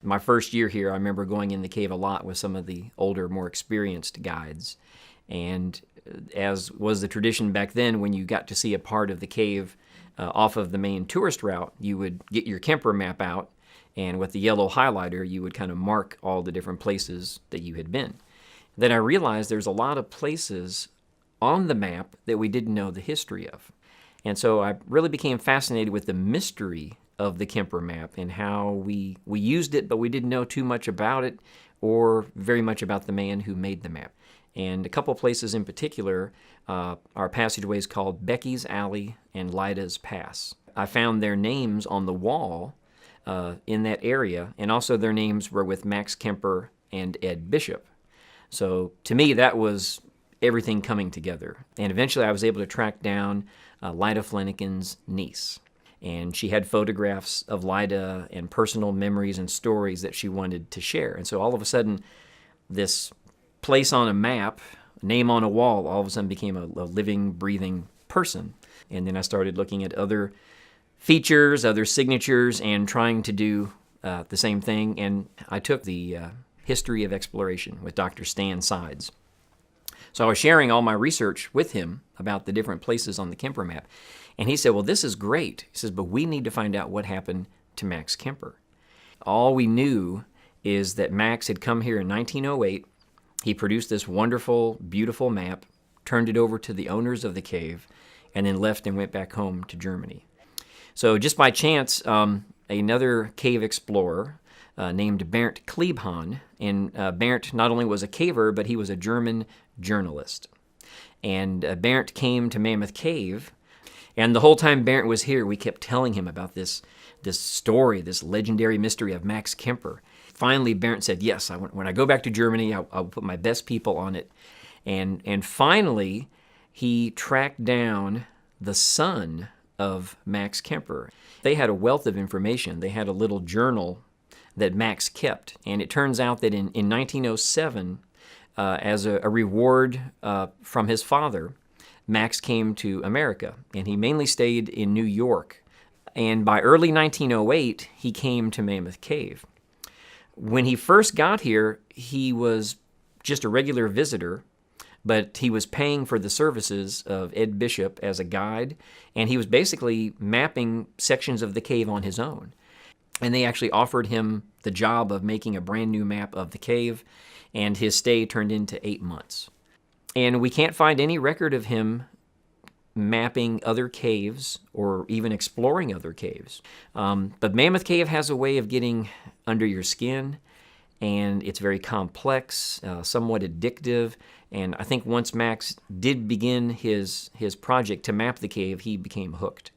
My first year here, I remember going in the cave a lot with some of the older, more experienced guides. And as was the tradition back then, when you got to see a part of the cave off of the main tourist route, you would get your Kamper map out, and with the yellow highlighter, you would kind of mark all the different places that you had been. Then I realized there's a lot of places on the map that we didn't know the history of. And so I really became fascinated with the mystery of the Kamper map and how we used it, but we didn't know too much about it or very much about the man who made the map. And a couple places in particular are passageways called Becky's Alley and Lida's Pass. I found their names on the wall in that area, and also their names were with Max Kamper and Ed Bishop. So to me, that was everything coming together. And eventually I was able to track down Lida Flanagan's niece. And she had photographs of Lida and personal memories and stories that she wanted to share. And so all of a sudden, this place on a map, a name on a wall, all of a sudden became a living, breathing person. And then I started looking at other features, other signatures, and trying to do the same thing. And I took the History of Exploration with Dr. Stan Sides. So I was sharing all my research with him about the different places on the Kamper map. And he said, well, this is great. He says, but we need to find out what happened to Max Kamper. All we knew is that Max had come here in 1908. He produced this wonderful, beautiful map, turned it over to the owners of the cave, and then left and went back home to Germany. So just by chance, another cave explorer named Bernd Klebhahn, and Bernd not only was a caver, but he was a German journalist. And Bernd came to Mammoth Cave, and the whole time Bernd was here, we kept telling him about this story, this legendary mystery of Max Kamper. Finally, Bernd said, yes, when I go back to Germany, I'll put my best people on it. And finally, he tracked down the son of Max Kamper. They had a wealth of information. They had a little journal that Max kept. And it turns out that in 1907, as a reward from his father, Max came to America, and he mainly stayed in New York. And by early 1908, he came to Mammoth Cave. When he first got here, he was just a regular visitor, but he was paying for the services of Ed Bishop as a guide, and he was basically mapping sections of the cave on his own. And they actually offered him the job of making a brand new map of the cave, and his stay turned into 8 months. And we can't find any record of him mapping other caves or even exploring other caves. But Mammoth Cave has a way of getting under your skin, and it's very complex, somewhat addictive. And I think once Max did begin his project to map the cave, he became hooked.